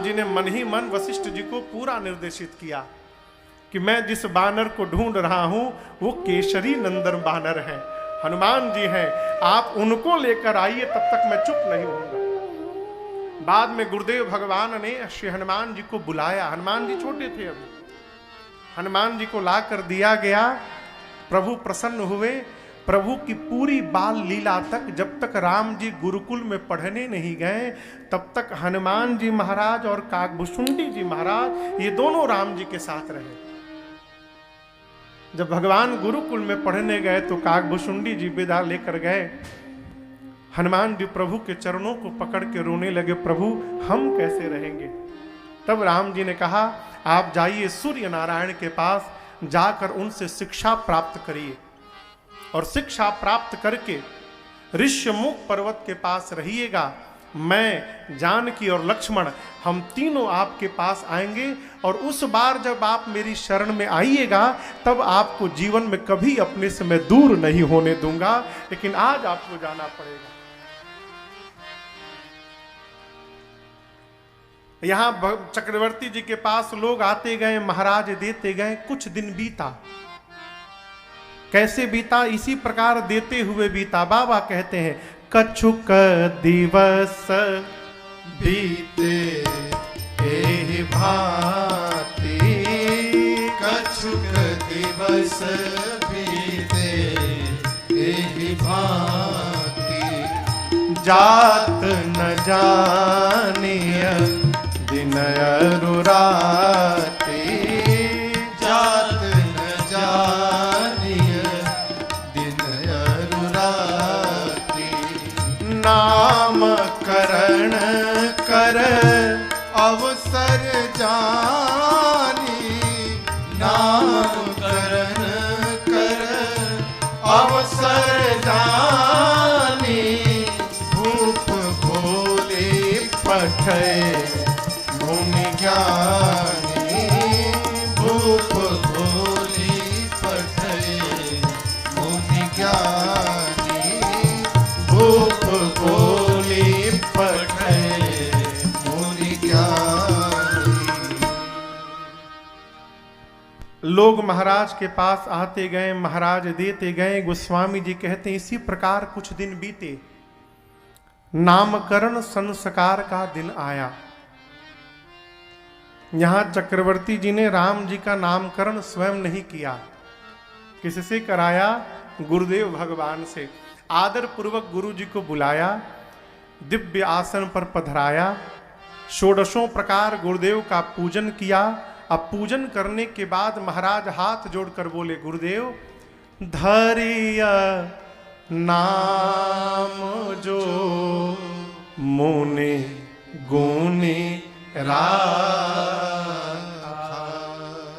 जी ने मन ही मन वशिष्ठ जी को पूरा निर्देशित किया कि मैं जिस बानर को ढूंढ रहा हूं वो केसरी नंदन बानर है, हनुमान जी हैं, आप उनको लेकर आइए, तब तक मैं चुप नहीं होऊंगा। बाद में गुरुदेव भगवान ने श्री हनुमान जी को बुलाया। हनुमान जी छोटे थे अभी, हनुमान जी को ला कर दिया गया। प्रभु प्रसन्न हुए। प्रभु की पूरी बाल लीला तक, जब तक राम जी गुरुकुल में पढ़ने नहीं गए, तब तक हनुमान जी महाराज और काकभूषुंडी जी महाराज ये दोनों राम जी के साथ रहे। जब भगवान गुरुकुल में पढ़ने गए तो काकभूषुंडी जी विदा लेकर गए। हनुमान जी प्रभु के चरणों को पकड़ के रोने लगे, प्रभु हम कैसे रहेंगे। तब राम जी ने कहा, आप जाइए सूर्य नारायण के पास, जाकर उनसे शिक्षा प्राप्त करिए और शिक्षा प्राप्त करके ऋष्यमुख पर्वत के पास रहिएगा। मैं, जानकी और लक्ष्मण हम तीनों आपके पास आएंगे और उस बार जब आप मेरी शरण में आइएगा तब आपको जीवन में कभी अपने से मैं दूर नहीं होने दूंगा, लेकिन आज आपको जाना पड़ेगा। यहां चक्रवर्ती जी के पास लोग आते गए, महाराज देते गए। कुछ दिन बीता। कैसे बीता? इसी प्रकार देते हुए बीता। बाबा कहते हैं, कछुक दिवस बीते एहि भांति, कछुक दिवस बीते एहि भांति, जात न जानिय दिन अरु राति, जात न जानिय दिन अरु राति, नाम करण कर अवसर जानी, नाम करण कर अवसर जानी, भूप भोले पठय मुनि ज्ञानी, भूप भोली पठय मुनि ज्ञानी, भूप भोले पठय मुनि ज्ञानी। लोग महाराज के पास आते गए, महाराज देते गए। गोस्वामी जी कहते हैं, इसी प्रकार कुछ दिन बीते। नामकरण संस्कार का दिन आया। यहां चक्रवर्ती जी ने राम जी का नामकरण स्वयं नहीं किया। किससे कराया? गुरुदेव भगवान से। आदर पूर्वक गुरु जी को बुलाया, दिव्य आसन पर पधराया, षोडशों प्रकार गुरुदेव का पूजन किया। अब पूजन करने के बाद महाराज हाथ जोड़कर बोले, गुरुदेव धरिया नाम जो मुनि गुणी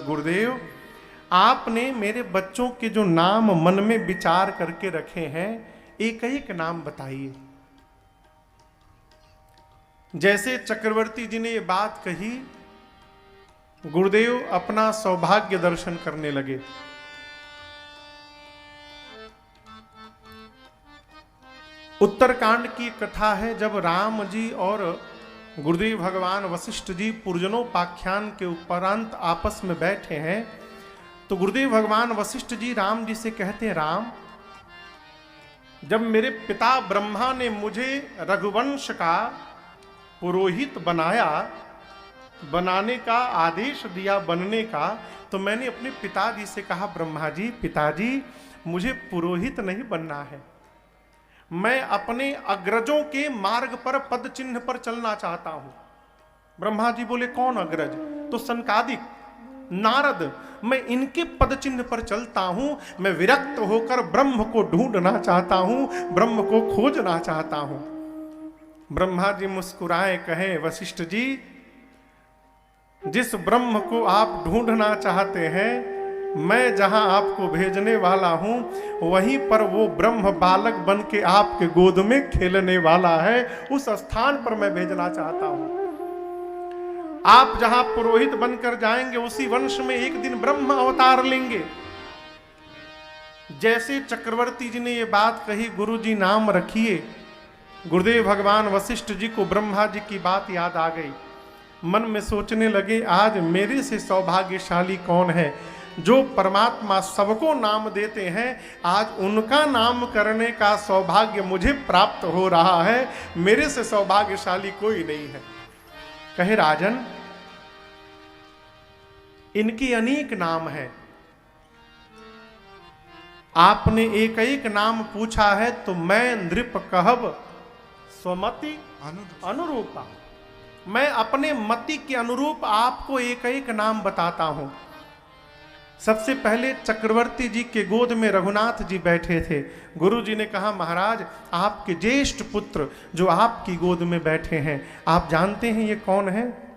गुरुदेव, आपने मेरे बच्चों के जो नाम मन में विचार करके रखे हैं, एक एक नाम बताइए। जैसे चक्रवर्ती जी ने ये बात कही, गुरुदेव अपना सौभाग्य दर्शन करने लगे। उत्तरकांड की कथा है, जब राम जी और गुरुदेव भगवान वशिष्ठ जी पूर्जनोपाख्यान के उपरांत आपस में बैठे हैं, तो गुरुदेव भगवान वशिष्ठ जी राम जी से कहते हैं, राम, जब मेरे पिता ब्रह्मा ने मुझे रघुवंश का पुरोहित बनाने का आदेश दिया, बनने का, तो मैंने अपने पिताजी से कहा, ब्रह्मा जी, पिताजी, मुझे पुरोहित नहीं बनना है, मैं अपने अग्रजों के मार्ग पर, पद चिन्ह पर चलना चाहता हूं। ब्रह्मा जी बोले, कौन अग्रज? तो सनकादिक, नारद, मैं इनके पद चिन्ह पर चलता हूं। मैं विरक्त होकर ब्रह्म को ढूंढना चाहता हूं, ब्रह्म को खोजना चाहता हूं। ब्रह्मा जी मुस्कुराए, कहे, वशिष्ठ जी, जिस ब्रह्म को आप ढूंढना चाहते हैं, मैं जहां आपको भेजने वाला हूं, वहीं पर वो ब्रह्म बालक बन के आपके गोद में खेलने वाला है। उस स्थान पर मैं भेजना चाहता हूं। आप जहां पुरोहित बनकर जाएंगे, उसी वंश में एक दिन ब्रह्म अवतार लेंगे। जैसे चक्रवर्ती जी ने ये बात कही, गुरु जी नाम रखिए। गुरुदेव भगवान वशिष्ठ जी को ब्रह्मा जी की बात याद आ गई। मन में सोचने लगे, आज मेरे से सौभाग्यशाली कौन है जो परमात्मा सबको नाम देते हैं, आज उनका नाम करने का सौभाग्य मुझे प्राप्त हो रहा है, मेरे से सौभाग्यशाली कोई नहीं है। कहे राजन, इनकी अनेक नाम है, आपने एक एक नाम पूछा है, तो मैं नृप कहब स्वमति अनुरूपा, मैं अपने मति के अनुरूप आपको एक एक नाम बताता हूं। सबसे पहले चक्रवर्ती जी के गोद में रघुनाथ जी बैठे थे। गुरु जी ने कहा, महाराज आपके ज्येष्ठ पुत्र जो आपकी गोद में बैठे हैं, आप जानते हैं ये कौन है?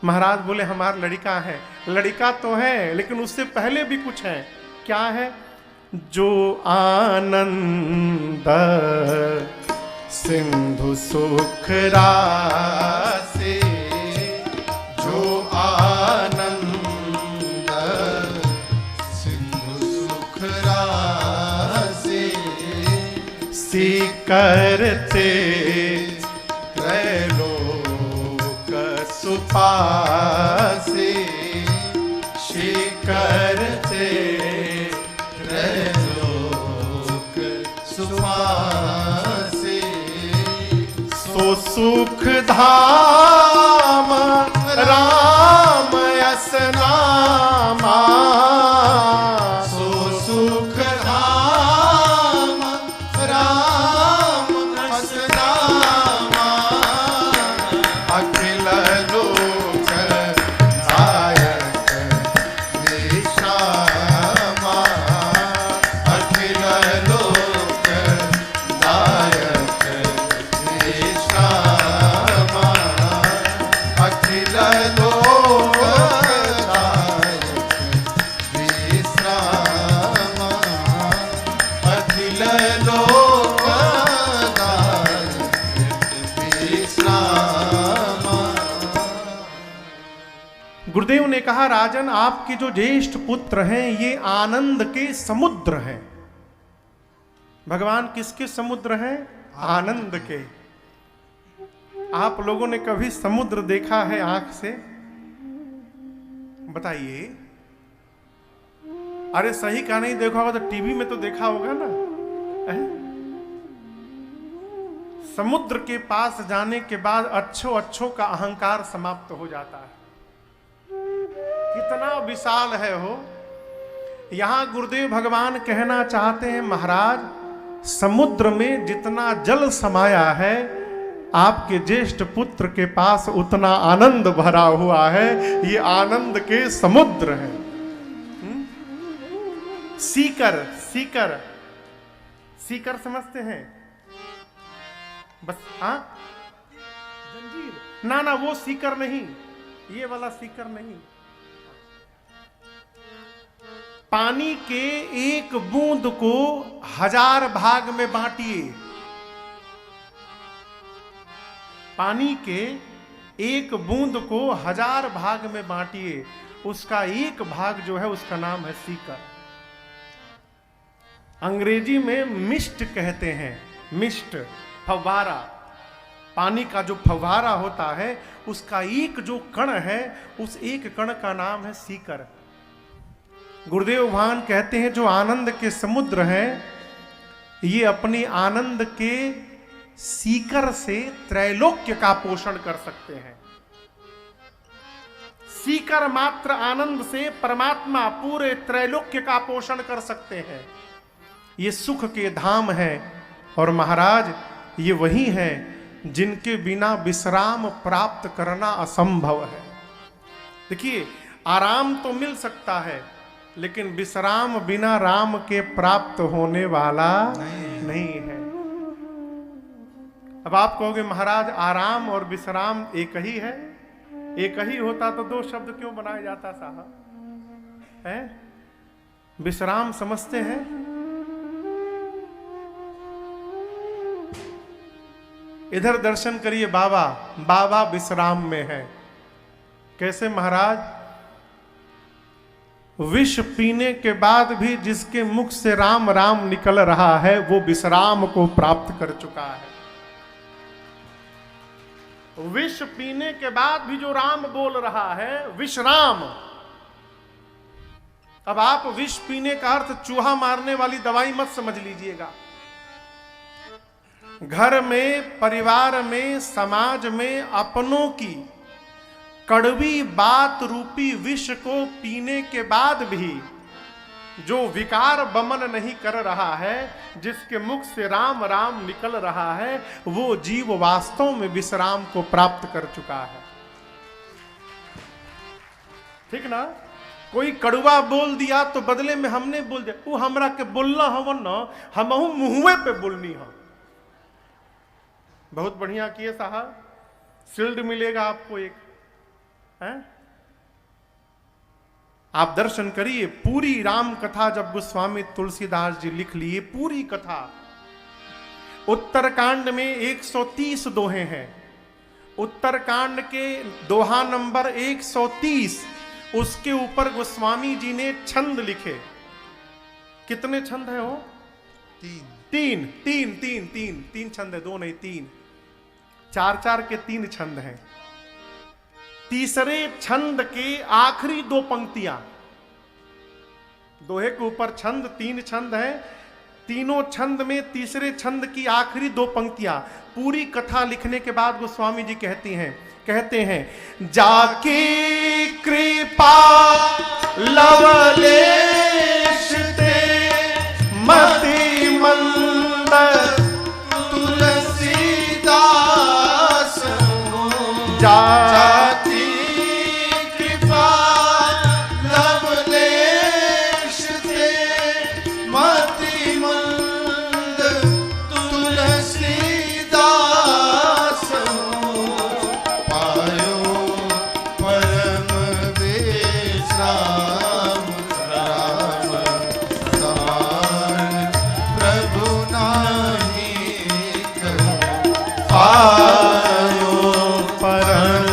महाराज बोले, हमारा लड़का है। लड़का तो है, लेकिन उससे पहले भी कुछ है। क्या है? जो आनंद सिंधु सुख राशि, जो आनंद सिंधु सुख राशि, करते त्रैलोक सुपासे, करते त्रैलोक सुपासे, सो सुख धाम राम यस नामा, सो सुख धाम राम यस नामा, अखिल लोक दायक विश्रामा, अखिल लोक दायक विश्रामा, अखिल लोक दायक विश्रामा, अखिल लोक दायक विश्रामा। गुरुदेव ने कहा, राजन आपके जो ज्येष्ठ पुत्र हैं ये आनंद के समुद्र हैं। भगवान किसके समुद्र हैं? आनंद के। आप लोगों ने कभी समुद्र देखा है आंख से? बताइए। अरे सही का नहीं देखा होगा तो टीवी में तो देखा होगा ना। समुद्र के पास जाने के बाद अच्छों का अहंकार समाप्त हो जाता है। कितना विशाल है हो। यहां गुरुदेव भगवान कहना चाहते हैं, महाराज समुद्र में जितना जल समाया है, आपके ज्येष्ठ पुत्र के पास उतना आनंद भरा हुआ है। ये आनंद के समुद्र है। सीकर, सीकर, सीकर समझते हैं? बस हाँ, जंजीर ना ना, वो सीकर नहीं, ये वाला सीकर नहीं। पानी के एक बूंद को 1000 भाग में बांटिए। पानी के एक बूंद को 1000 भाग में बांटिए, उसका एक भाग जो है उसका नाम है सीकर। अंग्रेजी में मिस्ट कहते हैं। मिस्ट, फव्वारा। पानी का जो फव्वारा होता है उसका एक जो कण है, उस एक कण का नाम है सीकर। गुरुदेव भगवान कहते हैं, जो आनंद के समुद्र हैं, ये अपनी आनंद के सीकर से त्रैलोक्य का पोषण कर सकते हैं। सीकर मात्र आनंद से परमात्मा पूरे त्रैलोक्य का पोषण कर सकते हैं। ये सुख के धाम है। और महाराज ये वही हैं जिनके बिना विश्राम प्राप्त करना असंभव है। देखिए, आराम तो मिल सकता है, लेकिन विश्राम बिना राम के प्राप्त होने वाला नहीं है। अब आप कहोगे, महाराज आराम और विश्राम एक ही है? एक ही होता तो 2 शब्द क्यों बनाया जाता साहब? है विश्राम समझते हैं? इधर दर्शन करिए, बाबा बाबा विश्राम में है। कैसे महाराज? विष पीने के बाद भी जिसके मुख से राम राम निकल रहा है, वो विश्राम को प्राप्त कर चुका है। विष पीने के बाद भी जो राम बोल रहा है, विश्राम। अब आप विष पीने का अर्थ चूहा मारने वाली दवाई मत समझ लीजिएगा। घर में, परिवार में, समाज में अपनों की कड़वी बात रूपी विष को पीने के बाद भी जो विकार बमन नहीं कर रहा है, जिसके मुख से राम राम निकल रहा है, वो जीव वास्तव में विश्राम को प्राप्त कर चुका है। ठीक ना? कोई कड़वा बोल दिया तो बदले में हमने बोल दिया, वो हमरा के बोलना हवन न, हमहू मुंहवे पे बोलनी हो। बहुत बढ़िया किए साहब, शील्ड मिलेगा आपको एक है? आप दर्शन करिए पूरी राम कथा। जब गोस्वामी तुलसीदास जी लिख लिए पूरी कथा, उत्तरकांड में 130 दोहे हैं। उत्तरकांड के दोहा नंबर 130, उसके ऊपर गोस्वामी जी ने छंद लिखे। कितने छंद हैं वो? तीन छंद है, दो नहीं तीन, चार के 3 छंद हैं। तीसरे छंद के आखिरी 2 पंक्तियां, दोहे के ऊपर छंद 3 छंद हैं, तीनों छंद में तीसरे छंद की आखिरी 2 पंक्तियां। पूरी कथा लिखने के बाद गोस्वामी जी कहते हैं जाके कृपा लवलेश ते मति मंद तुलसीदास जाति कृपा लवलेश ते मति मंद तुलसीदास पायो परम विश्राम राम समान प्रभु नाही कहो। पायो परम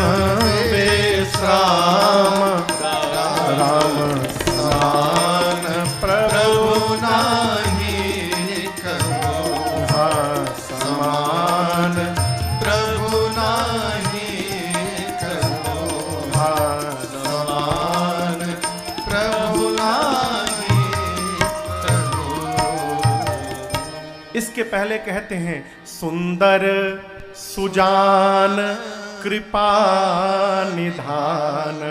विश्राम राम समान प्रभु नाही कहो। समान प्रभु नाही कहो। समान प्रभु नाही कहो। इसके पहले कहते हैं सुंदर सुजान कृपा निधान।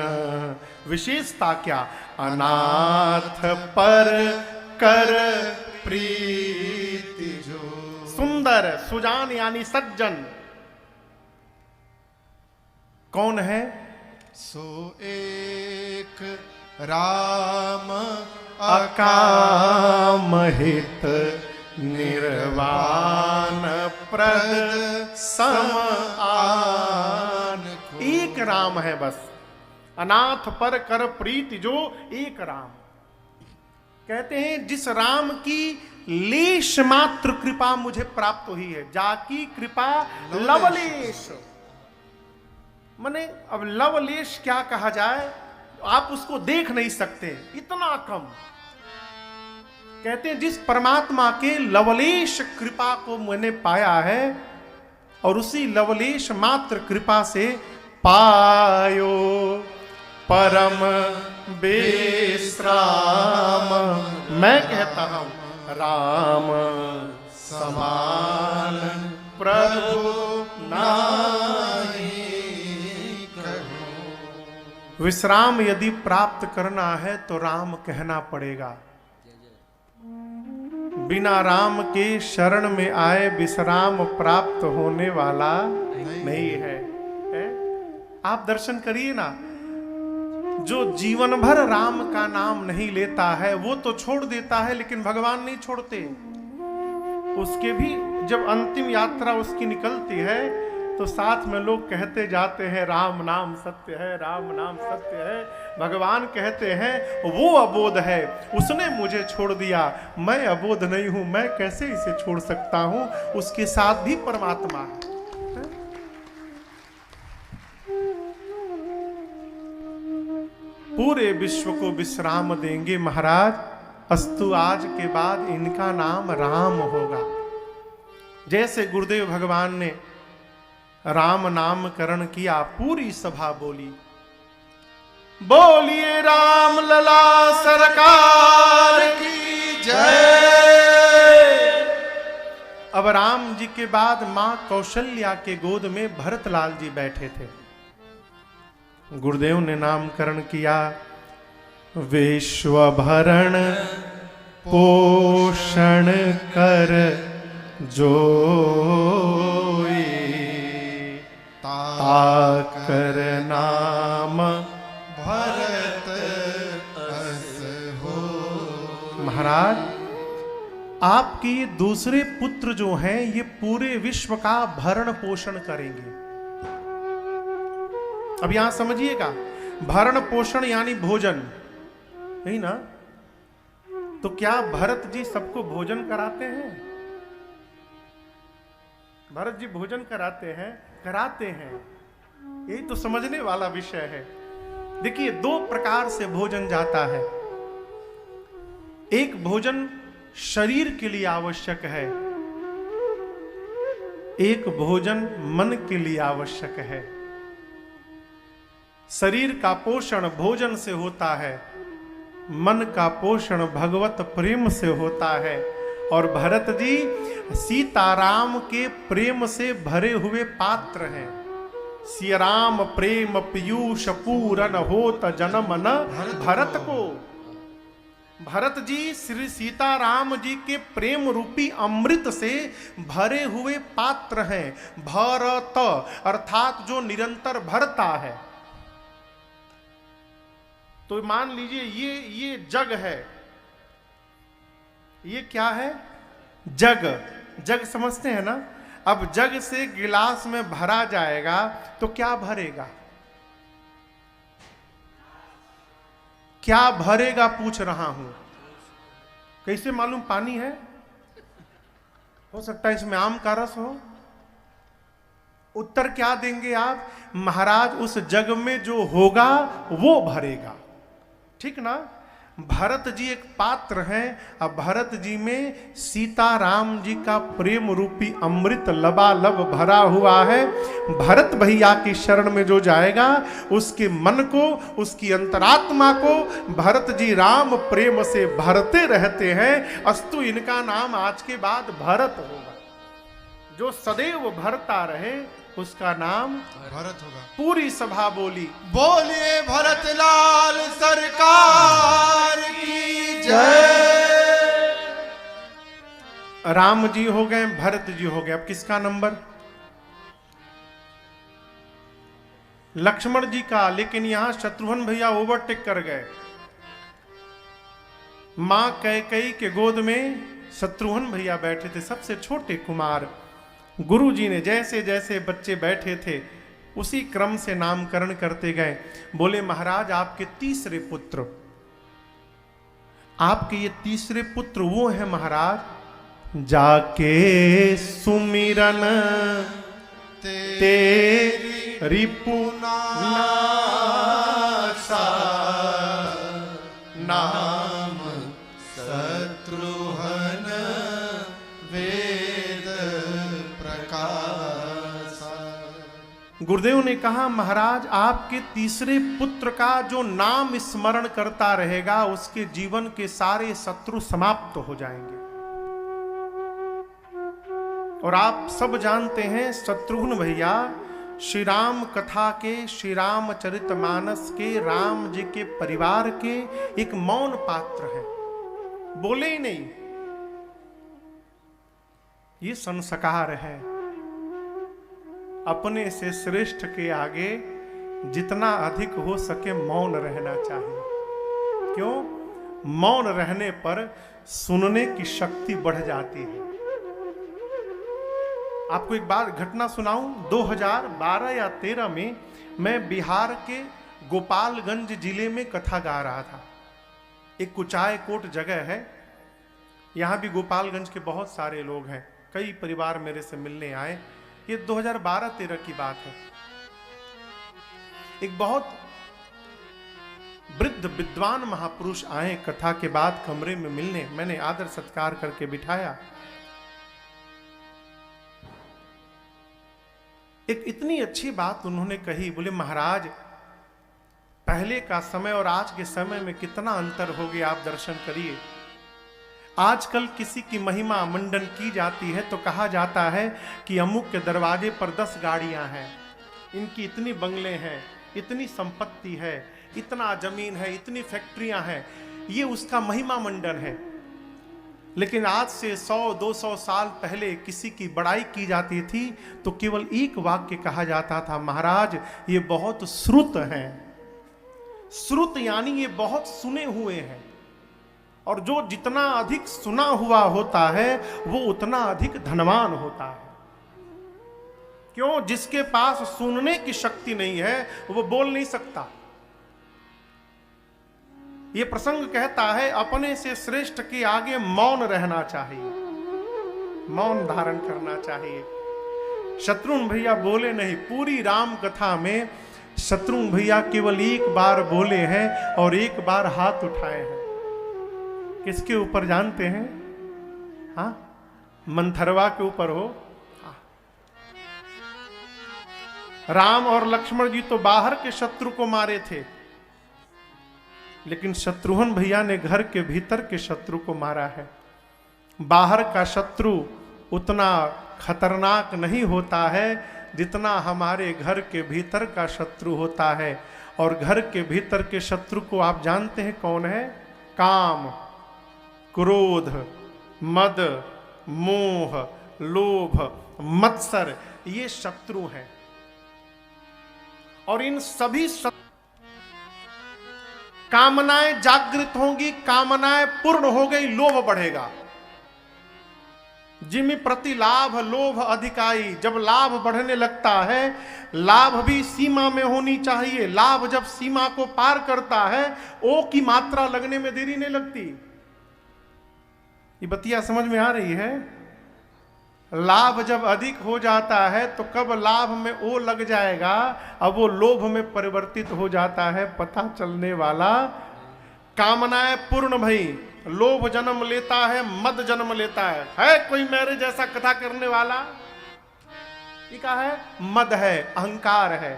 विशेषता क्या? अनाथ पर कर प्रीति जो सुंदर, सुजान यानी सज्जन। कौन है? सो एक राम अकाम हित निर्वाण प्रद सम आन। एक राम है बस, अनाथ पर कर प्रीति जो एक राम। कहते हैं जिस राम की लेश मात्र कृपा मुझे प्राप्त हुई है, जाकी कृपा लवलेश। माने अब लवलेश क्या कहा जाए, आप उसको देख नहीं सकते, इतना कम। कहते हैं जिस परमात्मा के लवलेश कृपा को मैंने पाया है, और उसी लवलेश मात्र कृपा से पायो परम विश्राम। मैं कहता हूं राम समान प्रभु नाही कहो। विश्राम यदि प्राप्त करना है तो राम कहना पड़ेगा। बिना राम के शरण में आए विश्राम प्राप्त होने वाला नहीं है? आप दर्शन करिए ना, जो जीवन भर राम का नाम नहीं लेता है वो तो छोड़ देता है, लेकिन भगवान नहीं छोड़ते। उसके भी जब अंतिम यात्रा उसकी निकलती है तो साथ में लोग कहते जाते हैं राम नाम सत्य है, राम नाम सत्य है। भगवान कहते हैं वो अबोध है, उसने मुझे छोड़ दिया, मैं अबोध नहीं हूं, मैं कैसे इसे छोड़ सकता हूं। उसके साथ भी परमात्मा है। पूरे विश्व को विश्राम देंगे महाराज, अस्तु आज के बाद इनका नाम राम होगा। जैसे गुरुदेव भगवान ने राम नाम करण किया, पूरी सभा बोली, बोलिए राम लला सरकार की जय। अब राम जी के बाद मां कौशल्या के गोद में भरतलाल जी बैठे थे। गुरुदेव ने नामकरण किया, विश्वभरण पोषण कर जोई, ताकर नाम भरत अस हो। महाराज, आपके ये दूसरे पुत्र जो हैं ये पूरे विश्व का भरण पोषण करेंगे। अब यहां समझिएगा, भरण पोषण यानी भोजन, यही ना? तो क्या भरत जी सबको भोजन कराते हैं? भरत जी भोजन कराते हैं? कराते हैं। यही तो समझने वाला विषय है। देखिए, दो प्रकार से भोजन जाता है। एक भोजन शरीर के लिए आवश्यक है, एक भोजन मन के लिए आवश्यक है। शरीर का पोषण भोजन से होता है, मन का पोषण भगवत प्रेम से होता है। और भरत जी सीताराम के प्रेम से भरे हुए पात्र हैं। सिया राम प्रेम पीयूष पूरन होत जन्म न भरत को। भरत जी श्री सीताराम जी के प्रेम रूपी अमृत से भरे हुए पात्र हैं। भरत अर्थात जो निरंतर भरता है। तो मान लीजिए ये जग है। ये क्या है? जग। जग समझते हैं ना? अब जग से गिलास में भरा जाएगा तो क्या भरेगा? क्या भरेगा पूछ रहा हूं। कैसे मालूम? पानी है? हो सकता है इसमें आम का रस हो। उत्तर क्या देंगे आप? महाराज, उस जग में जो होगा वो भरेगा। ठीक ना? भरत जी एक पात्र हैं। अब भरत जी में सीताराम जी का प्रेम रूपी अमृत लबालब भरा हुआ है। भरत भैया की शरण में जो जाएगा उसके मन को, उसकी अंतरात्मा को भरत जी राम प्रेम से भरते रहते हैं। अस्तु इनका नाम आज के बाद भरत होगा। जो सदैव भरता रहे उसका नाम भरत होगा। पूरी सभा बोली, बोलिए भरत लाल सरकार की जय। राम जी हो गए, भरत जी हो गए। अब किसका नंबर? लक्ष्मण जी का। लेकिन यहां शत्रुघ्न भैया ओवरटेक कर गए। मां कैकेयी के गोद में शत्रुघ्न भैया बैठे थे, सबसे छोटे कुमार। गुरु जी ने जैसे जैसे बच्चे बैठे थे उसी क्रम से नामकरण करते गए। बोले, महाराज आपके तीसरे पुत्र, आपके ये तीसरे पुत्र वो है महाराज जाके सुमिरन तेरी पुनासा नाम शत्रुघ्न वेद प्रकाश। गुरुदेव ने कहा, महाराज आपके तीसरे पुत्र का जो नाम स्मरण करता रहेगा उसके जीवन के सारे शत्रु समाप्त हो जाएंगे। और आप सब जानते हैं शत्रुघ्न भैया श्री राम कथा के, श्री रामचरितमानस के, राम जी के परिवार के एक मौन पात्र है। बोले ही नहीं। ये संस्कार है। अपने से श्रेष्ठ के आगे जितना अधिक हो सके मौन रहना चाहिए। क्यों? मौन रहने पर सुनने की शक्ति बढ़ जाती है। आपको एक बार घटना सुनाऊं। 2012 या 13 में मैं बिहार के गोपालगंज जिले में कथा गा रहा था। एक कुचाय कोट जगह है। यहां भी गोपालगंज के बहुत सारे लोग हैं। कई परिवार मेरे से मिलने आए। ये 2012-13 की बात है। एक बहुत वृद्ध विद्वान महापुरुष आए कथा के बाद कमरे में मिलने। मैंने आदर सत्कार करके बिठाया। एक इतनी अच्छी बात उन्होंने कही, बोले महाराज पहले का समय और आज के समय में कितना अंतर हो गया, आप दर्शन करिए। आजकल किसी की महिमा मंडन की जाती है तो कहा जाता है कि अमुक के दरवाजे पर 10 गाड़ियां हैं, इनकी इतनी बंगले हैं, इतनी संपत्ति है, इतना जमीन है, इतनी फैक्ट्रियां हैं, ये उसका महिमा मंडन है। लेकिन आज से 100-200 साल पहले किसी की बड़ाई की जाती थी तो केवल एक वाक्य कहा जाता था, महाराज ये बहुत श्रुत हैं। श्रुत यानी ये बहुत सुने हुए हैं, और जो जितना अधिक सुना हुआ होता है वो उतना अधिक धनवान होता है। क्यों? जिसके पास सुनने की शक्ति नहीं है वो बोल नहीं सकता। ये प्रसंग कहता है अपने से श्रेष्ठ के आगे मौन रहना चाहिए, मौन धारण करना चाहिए। शत्रुघ्न भैया बोले नहीं, पूरी राम कथा में शत्रुघ्न भैया केवल एक बार बोले हैं और एक बार हाथ उठाए हैं। किसके ऊपर जानते हैं? हाँ, मंथरवा के ऊपर हो। हाँ। राम और लक्ष्मण जी तो बाहर के शत्रु को मारे थे, लेकिन शत्रुघ्न भैया ने घर के भीतर के शत्रु को मारा है। बाहर का शत्रु उतना खतरनाक नहीं होता है जितना हमारे घर के भीतर का शत्रु होता है। और घर के भीतर के शत्रु को आप जानते हैं कौन है? काम, क्रोध, मद, मोह, लोभ, मत्सर, ये शत्रु हैं। और इन सभी कामनाएं जागृत होंगी, कामनाएं पूर्ण हो गई, लोभ बढ़ेगा। जिमि प्रति लाभ लोभ अधिकाई। जब लाभ बढ़ने लगता है, लाभ भी सीमा में होनी चाहिए। लाभ जब सीमा को पार करता है, ओ की मात्रा लगने में देरी नहीं लगती। ये बतिया समझ में आ रही है? लाभ जब अधिक हो जाता है तो कब लाभ में ओ लग जाएगा, अब वो लोभ में परिवर्तित हो जाता है, पता चलने वाला। कामनाएं पूर्ण भई, लोभ जन्म लेता है, मद जन्म लेता है कोई मेरे जैसा कथा करने वाला? ये क्या है? मद है, अहंकार है।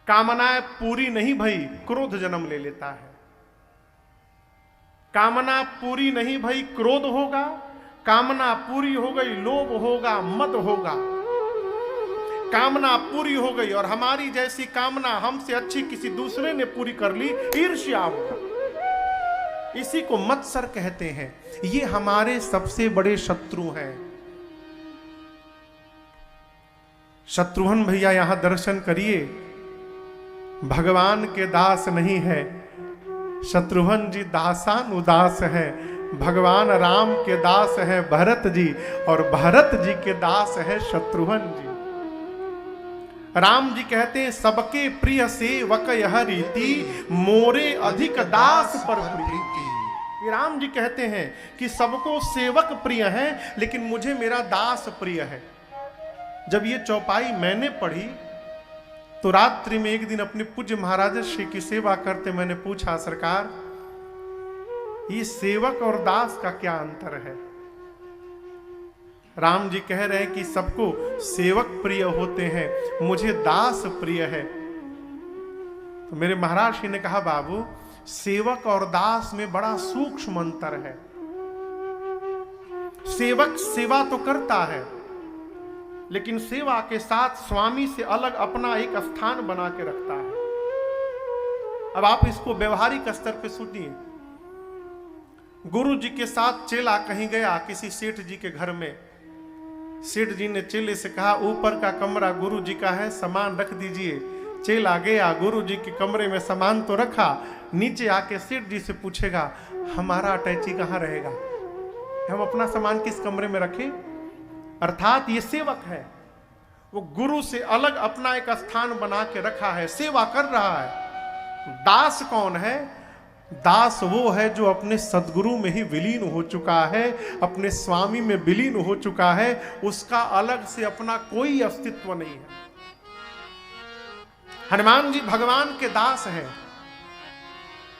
कामनाएं पूरी नहीं भई, क्रोध जन्म ले लेता है। कामना पूरी नहीं भई, क्रोध होगा। कामना पूरी हो गई, लोभ होगा, मद होगा। कामना पूरी हो गई और हमारी जैसी कामना हमसे अच्छी किसी दूसरे ने पूरी कर ली, ईर्ष्या होगा। इसी को मत्सर कहते हैं। ये हमारे सबसे बड़े शत्रु हैं। शत्रुघ्न भैया यहां दर्शन करिए, भगवान के दास नहीं है, शत्रुघ्न जी दासान उदास है। भगवान राम के दास है भरत जी, और भरत जी के दास है शत्रुघ्न जी। राम जी कहते हैं सबके प्रिय सेवक यह रीति, मोरे अधिक दास पर प्रीति। ये राम जी कहते हैं कि सबको सेवक प्रिय है, लेकिन मुझे मेरा दास प्रिय है। जब ये चौपाई मैंने पढ़ी तो रात्रि में एक दिन अपने पूज्य महाराज श्री की सेवा करते मैंने पूछा, सरकार ये सेवक और दास का क्या अंतर है? राम जी कह रहे हैं कि सबको सेवक प्रिय होते हैं, मुझे दास प्रिय है। तो मेरे महाराज जी ने कहा, बाबू सेवक और दास में बड़ा सूक्ष्म अंतर है। सेवक सेवा तो करता है, लेकिन सेवा के साथ स्वामी से अलग अपना एक स्थान बना के रखता है। अब आप इसको व्यवहारिक स्तर पे सुनिए। गुरु जी के साथ चेला कहीं गया किसी सेठ जी के घर में। सेठ जी ने चेले से कहा, ऊपर का कमरा गुरु जी का है, सामान रख दीजिए। चेला गया, गुरु जी के कमरे में सामान तो रखा, नीचे आके सेठ जी से पूछेगा, हमारा अटैची कहाँ रहेगा, हम अपना सामान किस कमरे में रखें? अर्थात ये सेवक है, वो गुरु से अलग अपना एक स्थान बना के रखा है, सेवा कर रहा है। दास कौन है? दास वो है जो अपने सदगुरु में ही विलीन हो चुका है, अपने स्वामी में विलीन हो चुका है, उसका अलग से अपना कोई अस्तित्व नहीं है। हनुमान जी भगवान के दास हैं।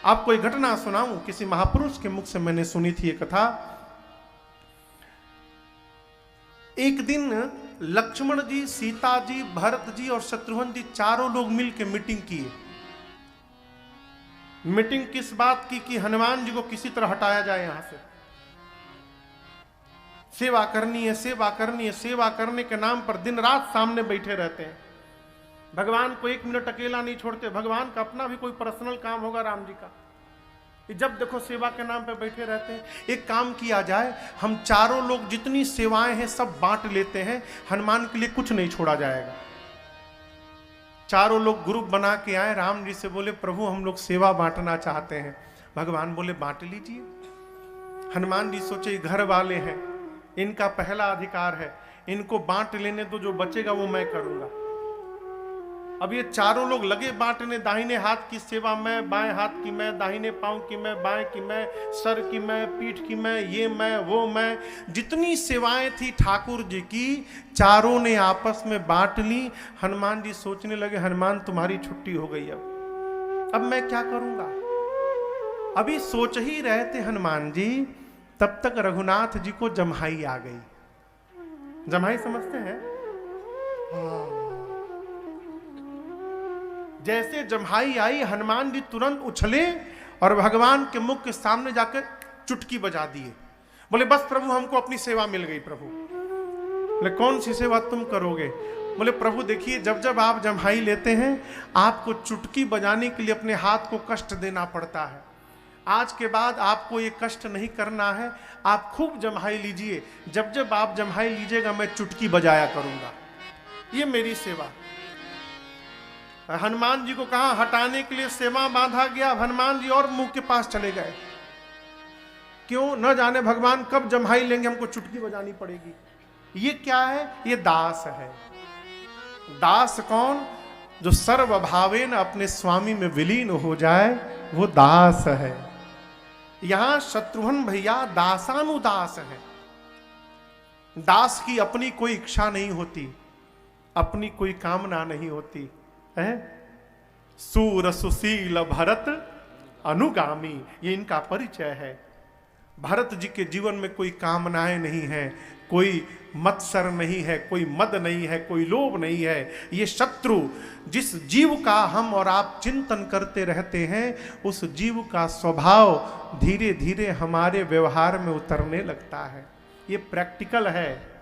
आपको एक घटना सुनाऊं, किसी महापुरुष के मुख से मैंने सुनी थी ये कथा। एक दिन लक्ष्मण जी, सीता जी, भरत जी और शत्रुघ्न जी चारों लोग मिलकर मीटिंग किए। मीटिंग किस बात की कि हनुमान जी को किसी तरह हटाया जाए यहां से। सेवा करनी है, सेवा करनी है। सेवा करने के नाम पर दिन रात सामने बैठे रहते हैं। भगवान को एक मिनट अकेला नहीं छोड़ते। भगवान का अपना भी कोई पर्सनल काम होगा राम जी का, जब देखो सेवा के नाम पे बैठे रहते हैं। एक काम किया जाए, हम चारों लोग जितनी सेवाएं हैं सब बांट लेते हैं, हनुमान के लिए कुछ नहीं छोड़ा जाएगा। चारों लोग ग्रुप बना के आए, राम जी से बोले प्रभु हम लोग सेवा बांटना चाहते हैं। भगवान बोले बांट लीजिए। हनुमान जी सोचे घर वाले हैं, इनका पहला अधिकार है, इनको बांट लेने तो जो बचेगा वो मैं करूंगा। अब ये चारों लोग लगे बांटने, दाहिने हाथ की सेवा मैं, बाएं हाथ की मैं, दाहिने पांव की मैं, बाएं की मैं, सर की मैं, पीठ की मैं, ये मैं, वो मैं। जितनी सेवाएं थी ठाकुर जी की चारों ने आपस में बांट ली। हनुमान जी सोचने लगे हनुमान तुम्हारी छुट्टी हो गई, अब मैं क्या करूंगा। अभी सोच ही रहे थे हनुमान जी, तब तक रघुनाथ जी को जम्हाई आ गई। जम्हाई समझते हैं? जैसे जम्हाई आई, हनुमान जी तुरंत उछले और भगवान के मुख के सामने जाकर चुटकी बजा दिए। बोले बस प्रभु हमको अपनी सेवा मिल गई। प्रभु बोले कौन सी सेवा तुम करोगे? बोले प्रभु देखिए, जब जब आप जम्हाई लेते हैं आपको चुटकी बजाने के लिए अपने हाथ को कष्ट देना पड़ता है। आज के बाद आपको ये कष्ट नहीं करना है, आप खूब जम्हाई लीजिए। जब जब आप जम्हाई लीजिएगा मैं चुटकी बजाया करूंगा, ये मेरी सेवा। हनुमान जी को कहा हटाने के लिए सेवा बांधा गया। हनुमान जी और मुंह के पास चले गए। क्यों? न जाने भगवान कब जम्हाई लेंगे, हमको चुटकी बजानी पड़ेगी। ये क्या है? ये दास है। दास कौन? जो सर्वभावेन अपने स्वामी में विलीन हो जाए, वो दास है। यहां शत्रुघ्न भैया दासानुदास है। दास की अपनी कोई इच्छा नहीं होती, अपनी कोई कामना नहीं होती है। सूर सुशील भरत अनुगामी, ये इनका परिचय है। भरत जी के जीवन में कोई कामनाएं नहीं है, कोई मत्सर नहीं है, कोई मद नहीं है, कोई लोभ नहीं है। ये शत्रु जिस जीव का हम और आप चिंतन करते रहते हैं, उस जीव का स्वभाव धीरे धीरे हमारे व्यवहार में उतरने लगता है। ये प्रैक्टिकल है।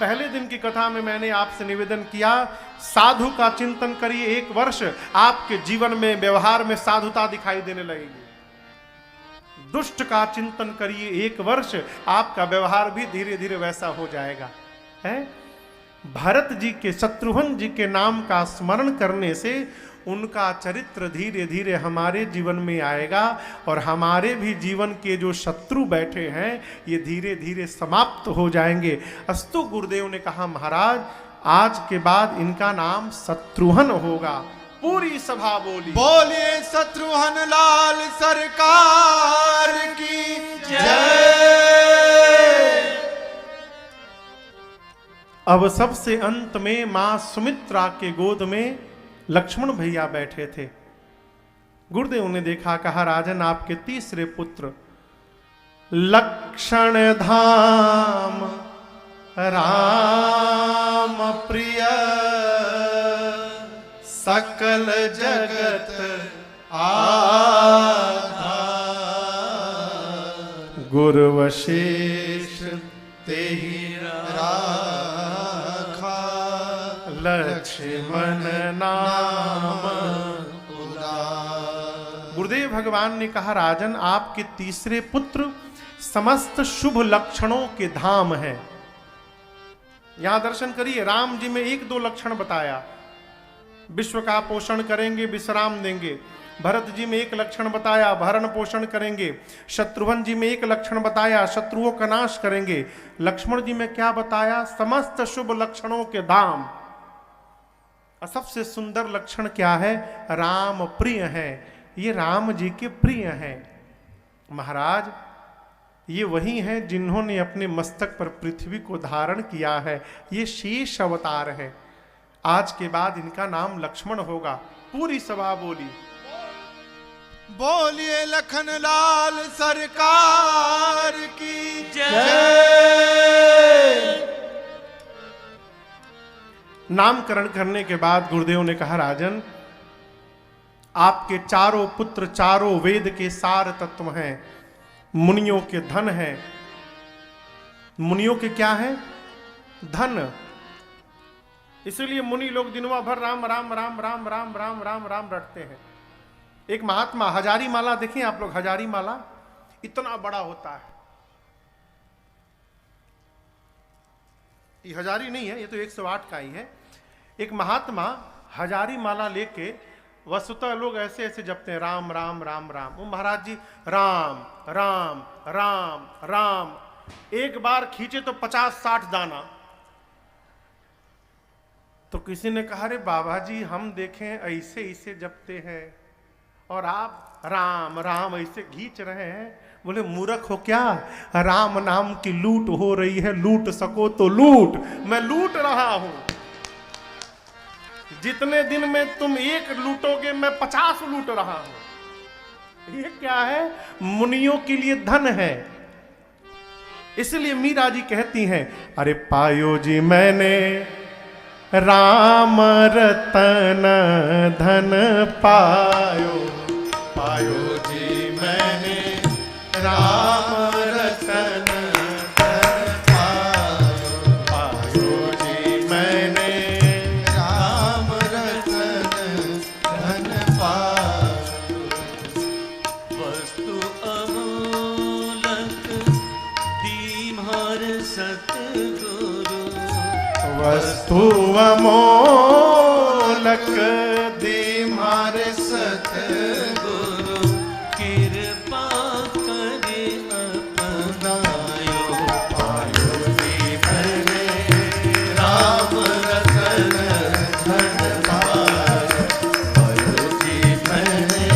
पहले दिन की कथा में मैंने आपसे निवेदन किया, साधु का चिंतन करिए, 1 वर्ष आपके जीवन में व्यवहार में साधुता दिखाई देने लगेगी। दुष्ट का चिंतन करिए, 1 वर्ष आपका व्यवहार भी धीरे धीरे वैसा हो जाएगा। है भरत जी के, शत्रुघ्न जी के नाम का स्मरण करने से उनका चरित्र धीरे धीरे हमारे जीवन में आएगा और हमारे भी जीवन के जो शत्रु बैठे हैं ये धीरे धीरे समाप्त हो जाएंगे। अस्तु गुरुदेव ने कहा महाराज आज के बाद इनका नाम शत्रुघ्न होगा। पूरी सभा बोली बोलिए शत्रुघ्न लाल सरकार की जय। अब सबसे अंत में मां सुमित्रा के गोद में लक्ष्मण भैया बैठे थे। गुरुदेव ने देखा, कहा राजन आपके तीसरे पुत्र लक्षण धाम राम प्रिय सकल जगत आधार गुरु वशिष्ठ तेहि राखा लक्ष्मण नाम उदार। गुरुदेव भगवान ने कहा राजन आपके तीसरे पुत्र समस्त शुभ लक्षणों के धाम हैं। यहां दर्शन करिए, राम जी में 1-2 लक्षण बताया, विश्व का पोषण करेंगे, विश्राम देंगे। भरत जी में 1 लक्षण बताया, भरण पोषण करेंगे। शत्रुघ्न जी में 1 लक्षण बताया, शत्रुओं का नाश करेंगे। लक्ष्मण जी में क्या बताया? समस्त शुभ लक्षणों के धाम। और सबसे सुंदर लक्षण क्या है? राम प्रिय है। ये राम जी के प्रिय हैं। महाराज ये वही हैं जिन्होंने अपने मस्तक पर पृथ्वी को धारण किया है। ये शेष अवतार है। आज के बाद इनका नाम लक्ष्मण होगा। पूरी सभा बोली बोलिए लखनलाल सरकार की नामकरण करने के बाद गुरुदेव ने कहा, राजन आपके चारों पुत्र चारों वेद के सार तत्व हैं, मुनियों के धन हैं। मुनियों के क्या है? धन। इसलिए मुनि लोग दिनवा भर राम राम राम राम राम राम राम राम रटते हैं। एक महात्मा हजारी माला देखें आप लोग, हजारी माला इतना बड़ा होता है। ये हजारी नहीं है, ये तो 108 का ही है। एक महात्मा हजारी माला लेके वस्तुतः लोग ऐसे ऐसे जपते हैं, राम राम राम राम। वो महाराज जी राम राम राम राम एक बार खींचे तो 50-60 दाना। तो किसी ने कहा, अरे बाबा जी हम देखें ऐसे ऐसे जपते हैं और आप राम राम ऐसे खींच रहे हैं। बोले मूर्ख हो क्या? राम नाम की लूट हो रही है, लूट सको तो लूट। मैं लूट रहा हूं। जितने दिन में तुम एक लूटोगे मैं 50 लूट रहा हूं। ये क्या है? मुनियों के लिए धन है। इसलिए मीरा जी कहती हैं, अरे पायो जी मैंने राम रतन धन पायो, पायो जी मैंने राम रतन धन पायो, पायो जी मैंने राम रतन धन पायो। वस्तु अमूलक दीमहर सतगुरु, वस्तु अमोलक दीमारे सतगुरु कृपा करे अपनायो। पायो जी मैंने राम रतन धन पायो, पायो जी मैंने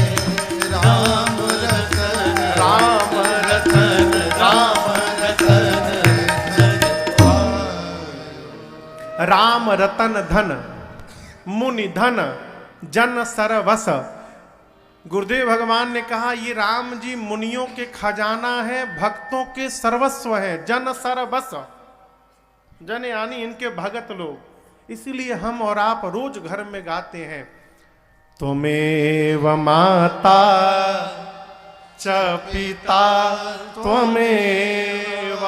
राम रतन राम रतन राम रतन धन पायो। राम रतन धन, मुनि धन, जन सरवस। गुरुदेव भगवान ने कहा, ये राम जी मुनियों के खजाना है, भक्तों के सर्वस्व है। जन सरवस, जन यानी इनके भगत लोग। इसीलिए हम और आप रोज घर में गाते हैं, त्वमेव माता च पिता त्वमेव,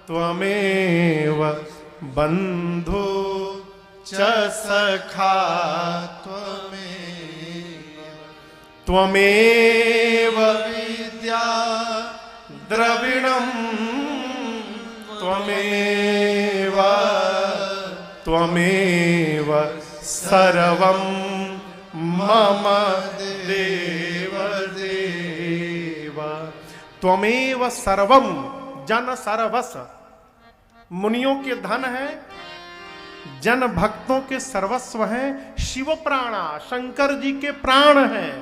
त्वमेव बंधु च सखा, त्वमेव विद्या द्रविणं, त्वमेव त्वमेव सर्वं मम देव देव। त्वमेव सर्वं, जन सर्वस। मुनियों के धन है, जन भक्तों के सर्वस्व हैं। शिव प्राणा, शंकर जी के प्राण हैं।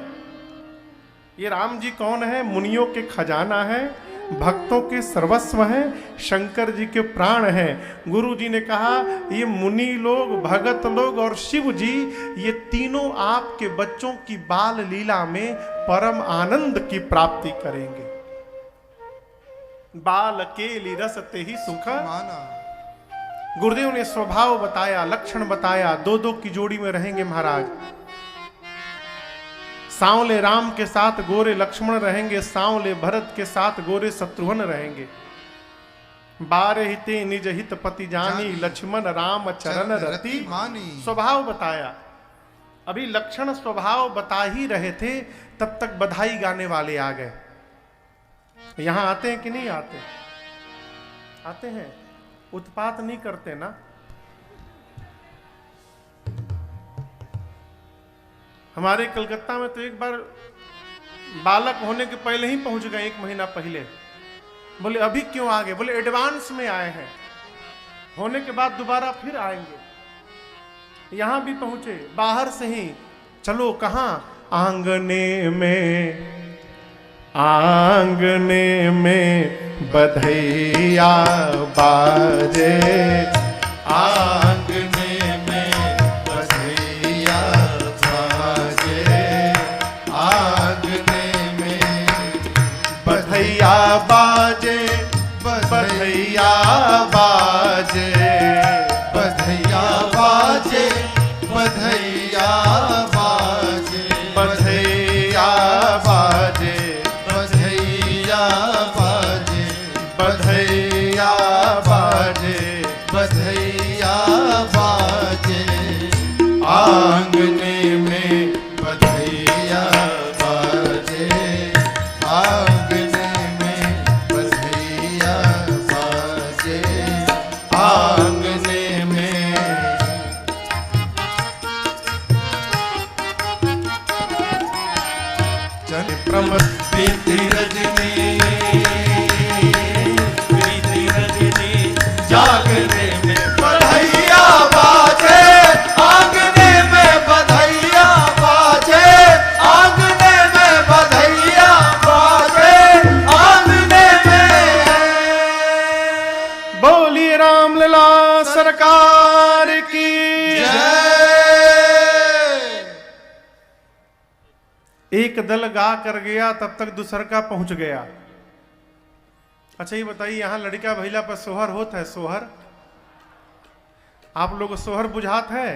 ये राम जी कौन है? मुनियों के खजाना है, भक्तों के सर्वस्व हैं, शंकर जी के प्राण हैं। गुरु जी ने कहा, ये मुनि लोग, भगत लोग और शिव जी, ये तीनों आपके बच्चों की बाल लीला में परम आनंद की प्राप्ति करेंगे। बाल केली रस ते ही सुख माना। गुरुदेव ने स्वभाव बताया, लक्षण बताया। 2-2 की जोड़ी में रहेंगे महाराज। सांवले राम के साथ गोरे लक्ष्मण रहेंगे, सांवले भरत के साथ गोरे शत्रुघ्न रहेंगे। बारे हिते निज हित पति जानी, लक्ष्मण राम चरण रति मानी। स्वभाव बताया। अभी लक्षण स्वभाव बता ही रहे थे, तब तक बधाई गाने वाले आ गए। यहां आते हैं कि नहीं आते? आते हैं। उत्पात नहीं करते ना? हमारे कलकत्ता में तो एक बार बालक होने के पहले ही पहुंच गए, 1 महीना पहले। बोले अभी क्यों आ गए? बोले एडवांस में आए हैं, होने के बाद दोबारा फिर आएंगे। यहां भी पहुंचे, बाहर से ही। चलो कहां? आंगने में, आंगने में बधैया बाजे, आंगने में बधैया बाजे, बधैया बाजे बधैया बाजे बधैया बाजे बधैया बाजे बधैया बाजे आंगने में बधैया बाजे आंगने में बधैया बाजे आंगने में चल प्रमथ प्रीति रजनी प्रीति रजनी जागने में बधैया बाजे आंगने में बधैया बाजे आंगने में बधैया बाजे आंगने में बोली रामलला सरकार की जय। एक दल गा कर गया तब तक दूसर का पहुंच गया। अच्छा ये बताइए यहां लड़का भैला पर सोहर होता है? सोहर आप लोग को सोहर बुझात है?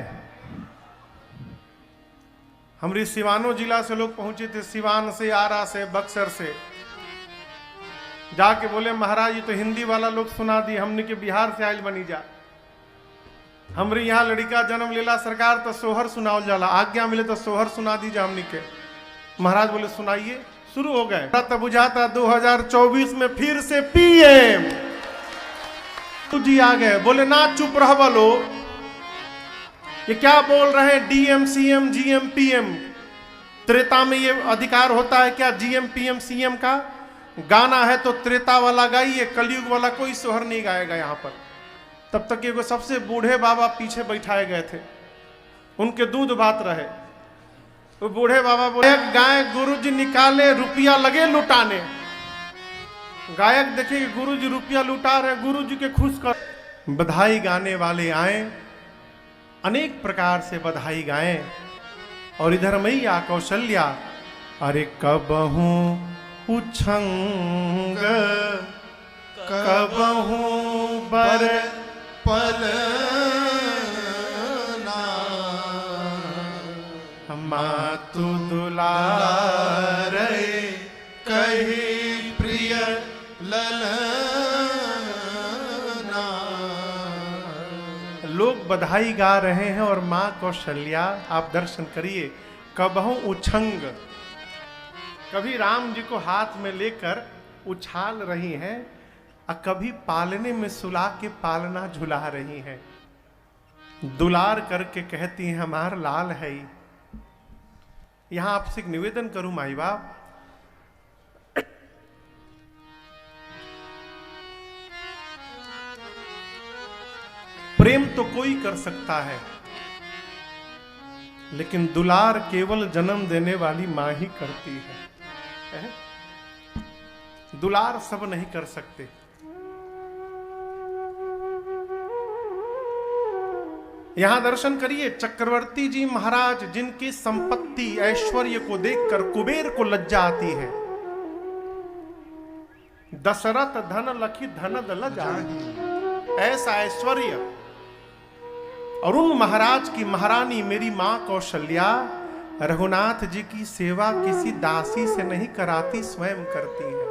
हमारी सिवानो जिला से लोग पहुंचे थे, सिवान से, आरा से, बक्सर से। जाके बोले महाराज ये तो हिंदी वाला लोग सुना दी, हमने के बिहार से आयल बनी जा। हमरे यहाँ लड़का जन्म लेला सरकार तो सोहर सुनावल जाला, आज्ञा मिले तो सोहर सुना दी जा हमने के। महाराज बोले सुनाइए, शुरू हो गए। तब बुझाता 2024 में फिर से पीएम जी आ गए। बोले ना चुप रह बोलो, ये क्या बोल रहे हैं? DM CM GM PM. Treta में ये अधिकार होता है क्या जीएम पीएम सीएम का? गाना है तो त्रेता वाला गाइए, कलयुग वाला कोई सोहर नहीं गाएगा यहाँ पर। तब तक ये सबसे बूढ़े बाबा पीछे बैठाए गए थे, उनके दूध बात रहे। तो बूढ़े बाबा बोले गाय गुरुजी निकाले रुपया लगे लुटाने। गायक देखे कि गुरुजी रुपया लुटा रहे, गुरुजी के खुश कर। बधाई गाने वाले आए, अनेक प्रकार से बधाई गाएं। और इधर मैया कौशल्या, अरे कबहू उछंग कबहू बर पलना मातु दुलारे कही प्रिय ललना। लोग बधाई गा रहे हैं और माँ कौशल्या आप दर्शन करिए, कबहू उछंग, कभी राम जी को हाथ में लेकर उछाल रही हैं और कभी पालने में सुला के पालना झुला रही हैं। दुलार करके कहती हैं हमार लाल है। यहां आपसे एक निवेदन करूं माई बाप, प्रेम तो कोई कर सकता है, लेकिन दुलार केवल जन्म देने वाली मां ही करती है। दुलार सब नहीं कर सकते। यहां दर्शन करिए, चक्रवर्ती जी महाराज जिनकी संपत्ति ऐश्वर्य को देखकर कुबेर को लज्जा आती है। दशरथ धन लखी धनद लजाहि, ऐसा ऐश्वर्य। और उन महाराज की महारानी मेरी मां कौशल्या रघुनाथ जी की सेवा किसी दासी से नहीं कराती, स्वयं करती है।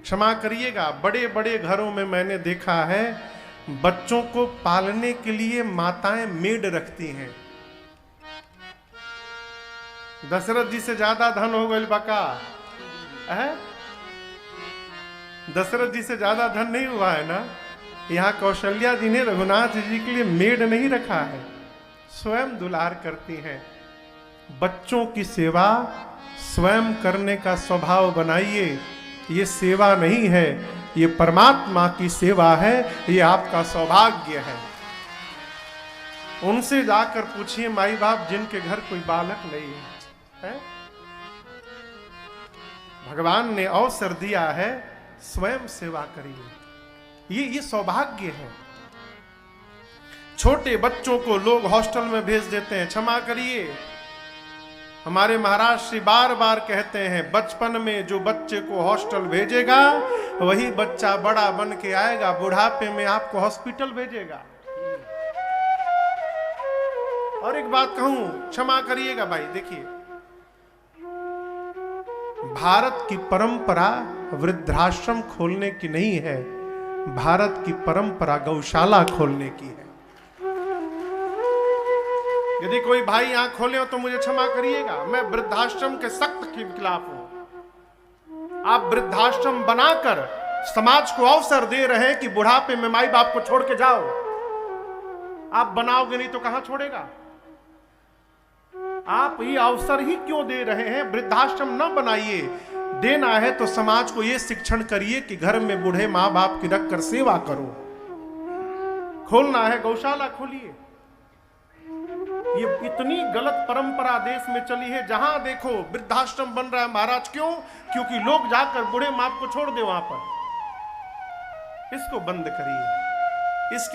क्षमा करिएगा, बड़े बड़े घरों में मैंने देखा है बच्चों को पालने के लिए माताएं मेड रखती हैं। दशरथ जी से ज्यादा धन हो गए बका है? दशरथ जी से ज्यादा धन नहीं हुआ है ना। यहाँ कौशल्या जी ने रघुनाथ जी के लिए मेड नहीं रखा है, स्वयं दुलार करती हैं। बच्चों की सेवा स्वयं करने का स्वभाव बनाइए। ये सेवा नहीं है, ये परमात्मा की सेवा है, ये आपका सौभाग्य है। उनसे जाकर पूछिए माई बाप जिनके घर कोई बालक नहीं है, भगवान ने अवसर दिया है, स्वयं सेवा करिए। ये सौभाग्य है। छोटे बच्चों को लोग हॉस्टल में भेज देते हैं, क्षमा करिए, हमारे महाराज श्री बार बार कहते हैं बचपन में जो बच्चे को हॉस्टल भेजेगा वही बच्चा बड़ा बन के आएगा, बुढ़ापे में आपको हॉस्पिटल भेजेगा। और एक बात कहूं, क्षमा करिएगा भाई, देखिए भारत की परंपरा वृद्धाश्रम खोलने की नहीं है, भारत की परंपरा गौशाला खोलने की है। यदि कोई भाई यहां खोले हो तो मुझे क्षमा करिएगा, मैं वृद्धाश्रम के सख्त खिलाफ हूं। आप वृद्धाश्रम बनाकर समाज को अवसर दे रहे हैं कि बुढ़ापे में माई बाप को छोड़ के जाओ। आप बनाओगे नहीं तो कहां छोड़ेगा? आप ये अवसर ही क्यों दे रहे हैं? वृद्धाश्रम न बनाइए, देना है तो समाज को यह शिक्षण करिए कि घर में बूढ़े मां बाप की रखकर सेवा करो। खोलना है गौशाला खोलिए। ये इतनी गलत परंपरा देश में चली है, जहां देखो वृद्धाश्रम बन रहा है। महाराज क्यों? क्योंकि लोग जाकर बूढ़े माँ को छोड़ दे वहां पर। इसको बंद करिए,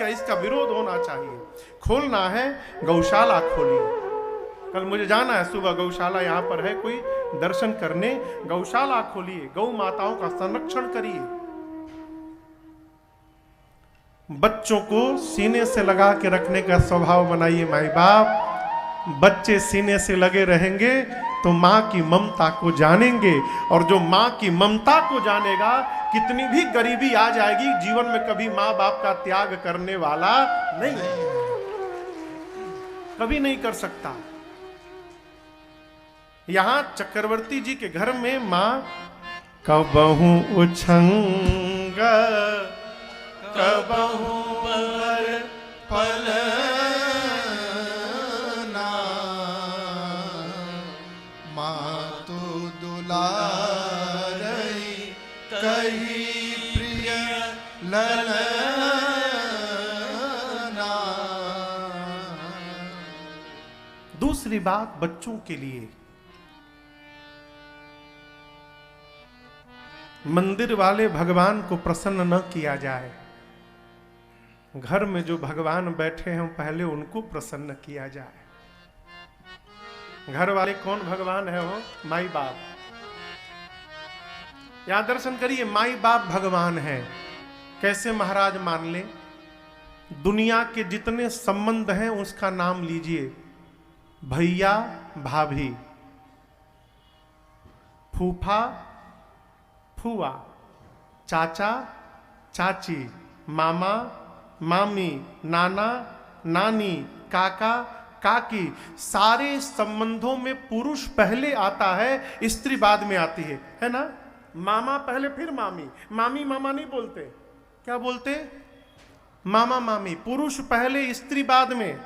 इसका विरोध होना चाहिए। खोलना है गौशाला खोलिए। कल मुझे जाना है सुबह, गौशाला यहाँ पर है, कोई दर्शन करने। गौशाला खोलिए, गौ माताओं का संरक्षण करिए। बच्चों को सीने से लगा के रखने का स्वभाव बनाइए माई बाप। बच्चे सीने से लगे रहेंगे तो माँ की ममता को जानेंगे, और जो माँ की ममता को जानेगा, कितनी भी गरीबी आ जाएगी, जीवन में कभी माँ बाप का त्याग करने वाला नहीं, कभी नहीं कर सकता। यहां चक्रवर्ती जी के घर में मां कबहू उछंग कबहू पलना मातु दुलारई कही प्रिय ललना। दूसरी बात बच्चों के लिए, मंदिर वाले भगवान को प्रसन्न न किया जाए। घर में जो भगवान बैठे हैं पहले उनको प्रसन्न किया जाए। घर वाले कौन भगवान है? वो माई बाप। यहां दर्शन करिए, माई बाप भगवान है। कैसे महाराज मान ले? दुनिया के जितने संबंध हैं उसका नाम लीजिए। भैया भाभी, फूफा फुआ, चाचा चाची, मामा मामी, नाना नानी, काका काकी, सारे संबंधों में पुरुष पहले आता है, स्त्री बाद में आती है ना? मामा पहले फिर मामी। मामी मामा नहीं बोलते, क्या बोलते? मामा मामी। पुरुष पहले स्त्री बाद में।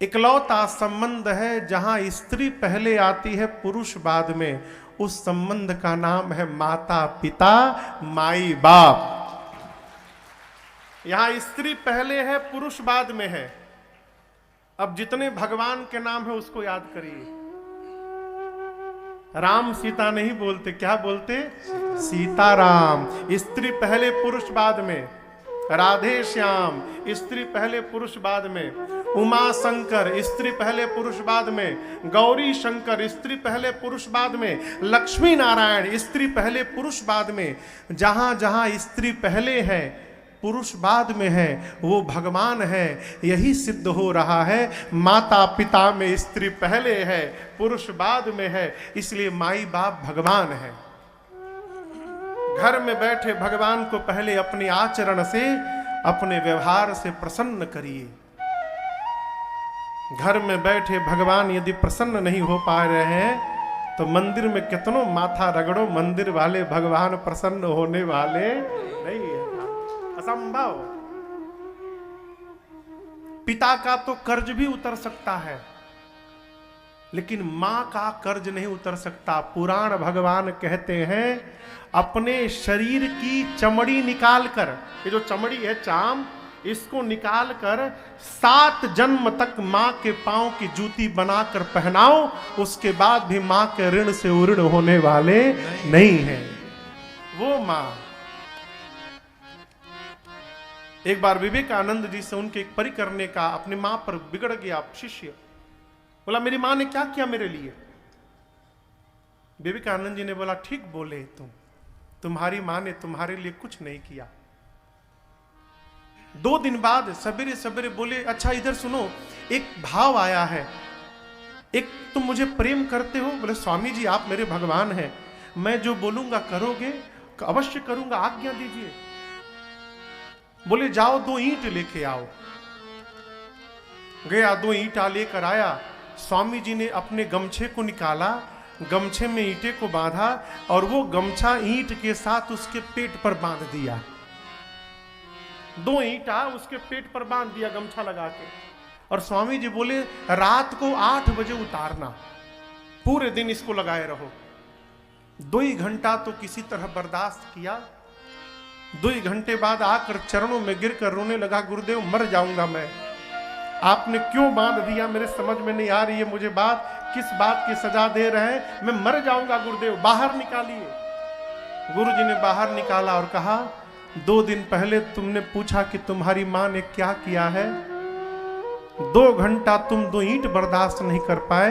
इकलौता संबंध है जहां स्त्री पहले आती है पुरुष बाद में, उस संबंध का नाम है माता पिता माई बाप। यहां स्त्री पहले है, पुरुष बाद में है। अब जितने भगवान के नाम है उसको याद करिए। राम सीता नहीं बोलते, क्या बोलते? सीताराम। स्त्री पहले पुरुष बाद में। राधे श्याम, स्त्री पहले पुरुष बाद में। उमा शंकर, स्त्री पहले पुरुष बाद में। गौरी शंकर, स्त्री पहले पुरुष बाद में। लक्ष्मी नारायण, स्त्री पहले पुरुष बाद में। जहां जहां स्त्री पहले है पुरुष बाद में है, वो भगवान है। यही सिद्ध हो रहा है माता पिता में स्त्री पहले है पुरुष बाद में है, इसलिए माई बाप भगवान है। घर में बैठे भगवान को पहले अपने आचरण से, अपने व्यवहार से प्रसन्न करिए। घर में बैठे भगवान यदि प्रसन्न नहीं हो पा रहे हैं तो मंदिर में कितनों माथा रगड़ो, मंदिर वाले भगवान प्रसन्न होने वाले नहीं है, असंभव। पिता का तो कर्ज भी उतर सकता है, लेकिन मां का कर्ज नहीं उतर सकता। पुराण भगवान कहते हैं अपने शरीर की चमड़ी निकालकर, ये जो चमड़ी है चाम, इसको निकालकर 7 जन्म तक मां के पांव की जूती बनाकर पहनाओ, उसके बाद भी मां के ऋण से उऋण होने वाले नहीं है वो मां। एक बार विवेकानंद जी से उनके एक परी करने का, अपनी मां पर बिगड़ गया शिष्य, बोला मेरी मां ने क्या किया मेरे लिए? विवेकानंद जी ने बोला ठीक बोले तुम्हारी मां ने तुम्हारे लिए कुछ नहीं किया। 2 दिन बाद सवेरे सवेरे बोले, अच्छा इधर सुनो, एक भाव आया है, एक तुम मुझे प्रेम करते हो? बोले स्वामी जी आप मेरे भगवान हैं, मैं जो बोलूंगा करोगे? अवश्य करूंगा, आज्ञा दीजिए। बोले जाओ 2 ईंट लेके आओ। गया 2 ईंटा लेकर आया। स्वामी जी ने अपने गमछे को निकाला, गमछे में ईंटे को बांधा और वो गमछा ईंट के साथ उसके पेट पर बांध दिया। 2 ईंटा उसके पेट पर बांध दिया गमछा लगा के। और स्वामी जी बोले रात को 8 बजे उतारना, पूरे दिन इसको लगाए रहो। 2 ही घंटा तो किसी तरह बर्दाश्त किया। 2 ही घंटे बाद आकर चरणों में गिरकर रोने लगा, गुरुदेव मर जाऊंगा मैं, आपने क्यों बांध दिया, मेरे समझ में नहीं आ रही है मुझे बात, किस बात की सजा दे रहे हैं, मैं मर जाऊंगा गुरुदेव, बाहर निकालिए। गुरुजी ने बाहर निकाला और कहा 2 दिन पहले तुमने पूछा कि तुम्हारी मां ने क्या किया है, 2 घंटा तुम 2 ईंट बर्दाश्त नहीं कर पाए,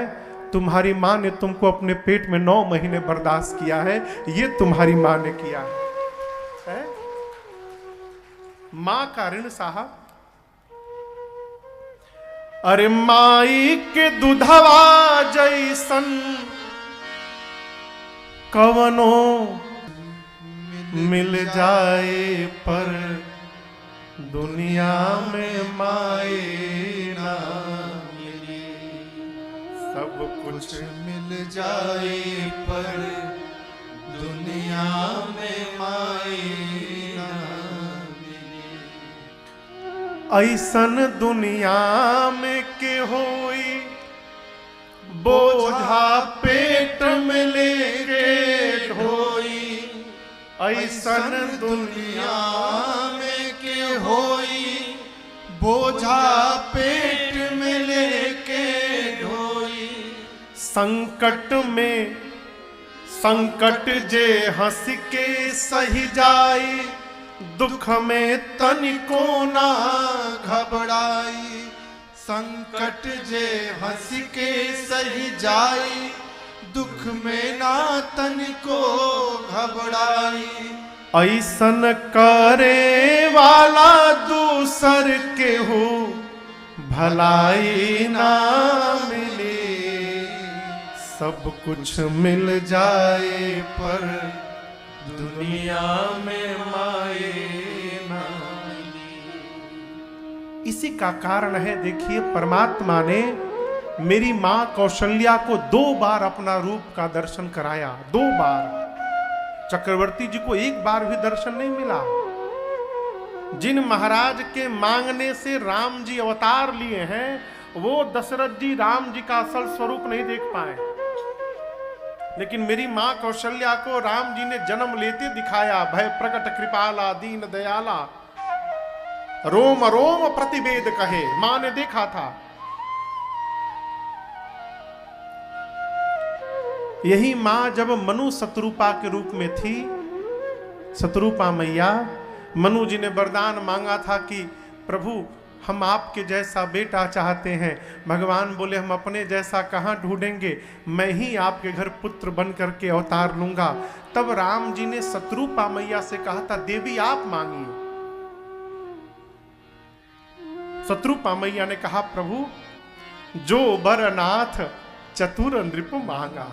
तुम्हारी मां ने तुमको अपने पेट में 9 महीने बर्दाश्त किया है, ये तुम्हारी मां ने किया है? मां का ऋण साहब। अरे माई के दुधवा जैसन कवनो मिल जाए पर दुनिया में माए ना मिले। सब कुछ मिल जाए पर दुनिया में माए ना मिले। ऐसन दुनिया में के होई बोझा पेट में लेके ढोई। ऐसन दुनिया में के होई बोझा पेट में लेके ढोई। संकट में संकट जे हंस के सही जाई, दुख में तनिको ना घबराई। संकट जे हंस के सही जाई, दुख में ना तनिको घबराई। ऐसन करे वाला दूसर के हो भलाई ना मिले। सब कुछ मिल जाए पर दुनिया में माए ना मिले। इसी का कारण है, देखिए परमात्मा ने मेरी मां कौशल्या को 2 बार अपना रूप का दर्शन कराया। 2 बार। चक्रवर्ती जी को 1 बार भी दर्शन नहीं मिला। जिन महाराज के मांगने से राम जी अवतार लिए हैं, वो दशरथ जी राम जी का असल स्वरूप नहीं देख पाए। लेकिन मेरी मां कौशल्या को राम जी ने जन्म लेते दिखाया। भय प्रकट कृपाला दीन दयाला, रोम रोम प्रतिवेद कहे, मां ने देखा था। यही मां जब मनु शत्रुपा के रूप में थी, शत्रुपा मैया, मनु जी ने वरदान मांगा था कि प्रभु हम आपके जैसा बेटा चाहते हैं। भगवान बोले हम अपने जैसा कहाँ ढूंढेंगे, मैं ही आपके घर पुत्र बन करके अवतार लूंगा। तब राम जी ने शत्रुपा मैया से कहा था देवी आप मांगिए। शत्रुपा मैया ने कहा प्रभु जो बरनाथ चतुर नृप मांगा।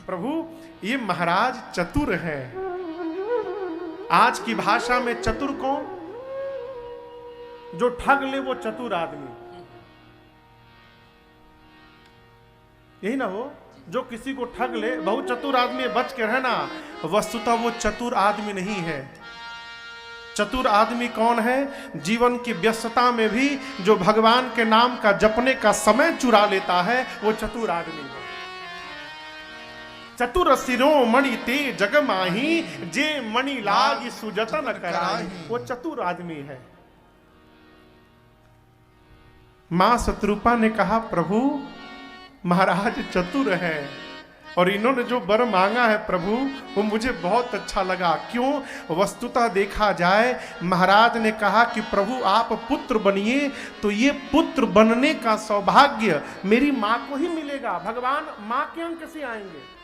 प्रभु ये महाराज चतुर है। आज की भाषा में चतुर कौन? जो ठग ले वो चतुर आदमी, यही ना हो? जो किसी को ठग ले, बहुत चतुर आदमी, बच के रहना। वस्तुतः वो चतुर आदमी नहीं है। चतुर आदमी कौन है? जीवन की व्यस्तता में भी जो भगवान के नाम का जपने का समय चुरा लेता है, वो चतुर आदमी है। चतुर शिरोमणि ते जग माही, जे मणि लाग सुजतन कराही। वो चतुर आदमी है। मां शत्रुपा ने कहा प्रभु महाराज चतुर है, और इन्होंने जो वर मांगा है प्रभु वो मुझे बहुत अच्छा लगा। क्यों? वस्तुतः देखा जाए महाराज ने कहा कि प्रभु आप पुत्र बनिए, तो ये पुत्र बनने का सौभाग्य मेरी मां को ही मिलेगा। भगवान मां के अंक से आएंगे।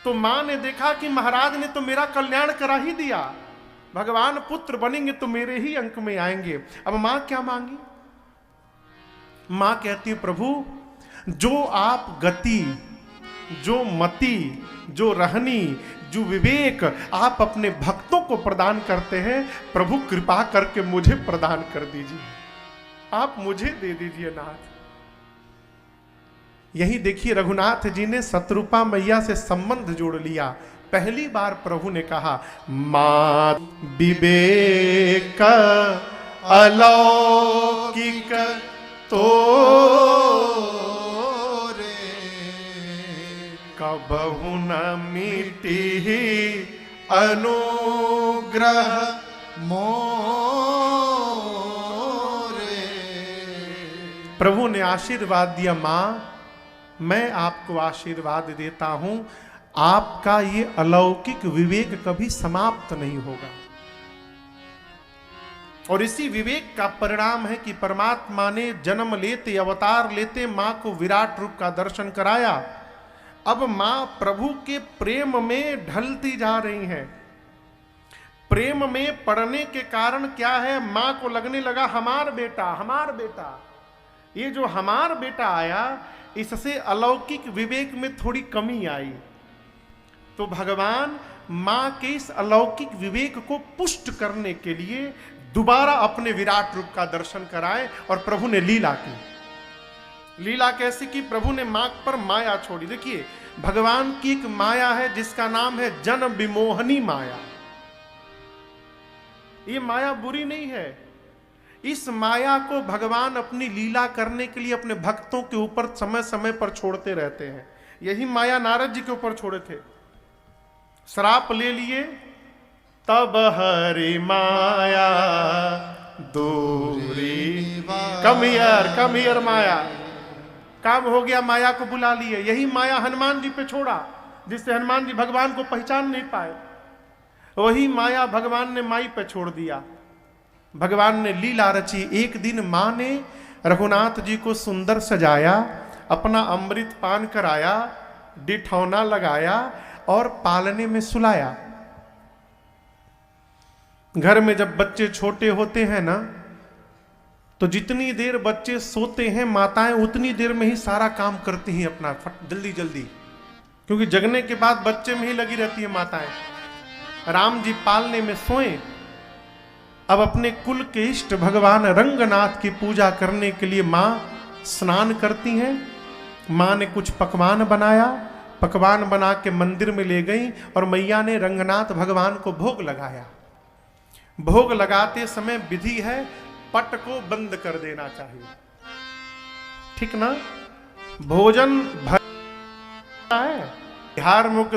तो मां ने देखा कि महाराज ने तो मेरा कल्याण करा ही दिया। भगवान पुत्र बनेंगे तो मेरे ही अंक में आएंगे। अब मां क्या मांगी? मां कहती है प्रभु जो आप गति, जो मति, जो रहनी, जो विवेक आप अपने भक्तों को प्रदान करते हैं, प्रभु कृपा करके मुझे प्रदान कर दीजिए, आप मुझे दे दीजिए नाथ। यही देखिए रघुनाथ जी ने शत्रुपा मैया से संबंध जोड़ लिया। पहली बार प्रभु ने कहा मां विवेक अलौकिक तो कबहु न मिटी अनुग्रह मोरे। प्रभु ने आशीर्वाद दिया, मां मैं आपको आशीर्वाद देता हूं, आपका ये अलौकिक विवेक कभी समाप्त नहीं होगा। और इसी विवेक का परिणाम है कि परमात्मा ने जन्म लेते, अवतार लेते मां को विराट रूप का दर्शन कराया। अब मां प्रभु के प्रेम में ढलती जा रही हैं। प्रेम में पड़ने के कारण क्या है, मां को लगने लगा हमार बेटा, हमार बेटा। ये जो हमार बेटा आया, इससे अलौकिक विवेक में थोड़ी कमी आई। तो भगवान मां के इस अलौकिक विवेक को पुष्ट करने के लिए दोबारा अपने विराट रूप का दर्शन कराए और प्रभु ने लीला की। लीला कैसी की? प्रभु ने मां पर माया छोड़ी। देखिए भगवान की एक माया है जिसका नाम है जन विमोहनी माया। ये माया बुरी नहीं है। इस माया को भगवान अपनी लीला करने के लिए अपने भक्तों के ऊपर समय समय पर छोड़ते रहते हैं। यही माया नारद जी के ऊपर छोड़े थे। श्राप ले लिए, तब हरि माया दूरी, कम हियर माया। काम हो गया, माया को बुला लिए। यही माया हनुमान जी पे छोड़ा, जिससे हनुमान जी भगवान को पहचान नहीं पाए। वही माया भगवान ने माई पे छोड़ दिया। भगवान ने लीला रची। एक दिन मां ने रघुनाथ जी को सुंदर सजाया, अपना अमृत पान कराया, डिठौना लगाया और पालने में सुलाया। घर में जब बच्चे छोटे होते हैं ना, तो जितनी देर बच्चे सोते हैं माताएं उतनी देर में ही सारा काम करती हैं अपना जल्दी जल्दी, क्योंकि जगने के बाद बच्चे में ही लगी रहती है माताएं। राम जी पालने में सोए। अब अपने कुल के इष्ट भगवान रंगनाथ की पूजा करने के लिए मां स्नान करती हैं। मां ने कुछ पकवान बनाया, पकवान बना के मंदिर में ले गई और मैया ने रंगनाथ भगवान को भोग लगाया। भोग लगाते समय विधि है पट को बंद कर देना चाहिए, ठीक ना? भोजन है बिहार मुख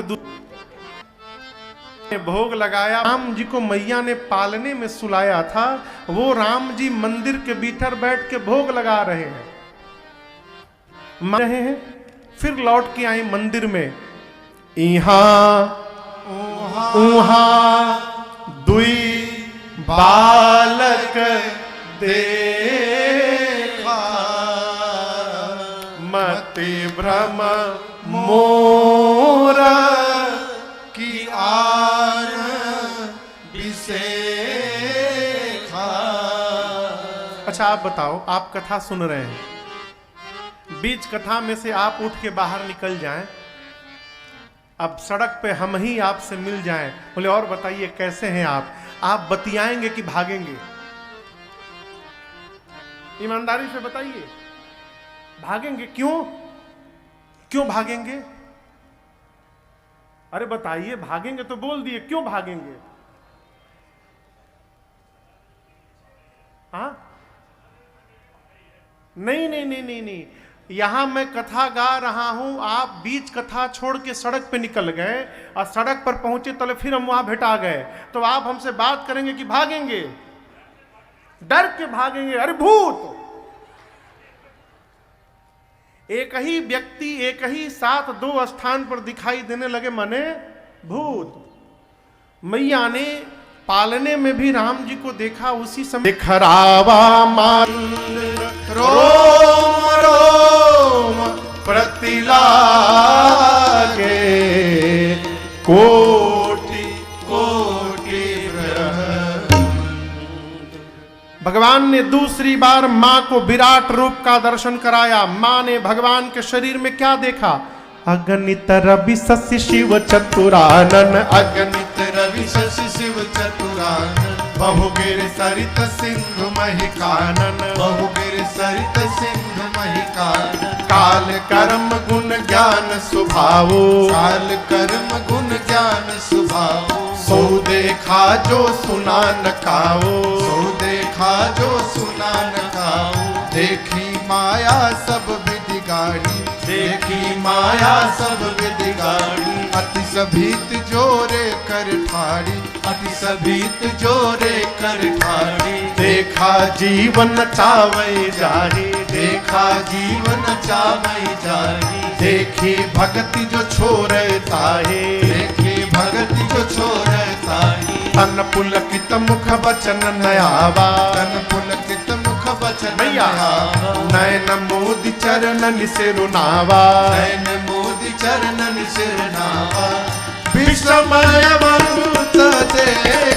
भोग लगाया। राम जी को मैया ने पालने में सुलाया था, वो राम जी मंदिर के भीतर बैठ के भोग लगा रहे हैं। फिर लौट के आई मंदिर में। इहां उहां दुई बालक देखा, मति भ्रम मोरा की आर विसेखा। अच्छा आप बताओ, आप कथा सुन रहे हैं, बीच कथा में से आप उठ के बाहर निकल जाएं, अब सड़क पे हम ही आपसे मिल जाएं, बोले और बताइए कैसे हैं आप बतियाएंगे कि भागेंगे? ईमानदारी से बताइए, भागेंगे? क्यों भागेंगे? अरे बताइए, भागेंगे तो बोल दिए, क्यों भागेंगे? हाँ नहीं, यहां मैं कथा गा रहा हूं, आप बीच कथा छोड़ के सड़क पे निकल गए और सड़क पर पहुंचे तो फिर हम वहां भेटा गए, तो आप हमसे बात करेंगे कि भागेंगे? डर के भागेंगे? अरे भूत! एक ही व्यक्ति एक ही साथ दो स्थान पर दिखाई देने लगे, मने भूत। मैया ने पालने में भी राम जी को देखा, उसी समय खरावा माल रोम रोम प्रतिलागे, कोटि कोटि ग्रह ने दूसरी बार माँ को विराट रूप का दर्शन कराया। माँ ने भगवान के शरीर में क्या देखा? अगणित रवि शशि शिव चतुरानन, अगणित रवि शशि शिव चतुरानन, बहुगिर सरित सिंधु महिकानन, बहुगिर सरित सिंधु महिकानन, काल कर्म गुण ज्ञान स्वभावो, काल कर्म गुण ज्ञान स्वभावो, सो देखा जो सुना न काओ, सो देखा जो सुना न काओ, देखी माया सब विधि गाड़ी, देखी माया सब विधि गाड़ी, अति सभीत जोरे कर ठाड़ी, अति सभीत जोरे कर ठाड़ी, देखा जीवन चावै जाही, देखा जीवन चावै जाही, देखी भक्ति जो छोड़े ताहे, देखी भक्ति जो छोड़े ताही, तन पुलकित मुख बचन नयावा, तन पुलकित मुख बचन मैया नयावा, नयन मोदी चरणन सिरुनावा, नयन मोदी चरणन सिरनावा, विषमय विषमय वरुत दे